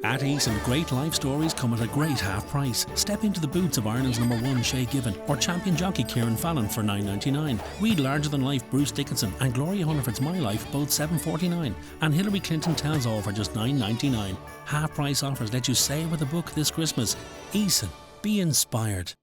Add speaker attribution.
Speaker 1: At Eason, great life stories come at a great half price. Step into the boots of Ireland's #1 Shay Given or champion jockey Kieran Fallon for $9.99. Read larger than life Bruce Dickinson and Gloria Hunniford's My Life, both $7.49, and Hillary Clinton Tells All for just $9.99. Half price offers let you sail with a book this Christmas. Eason, be inspired.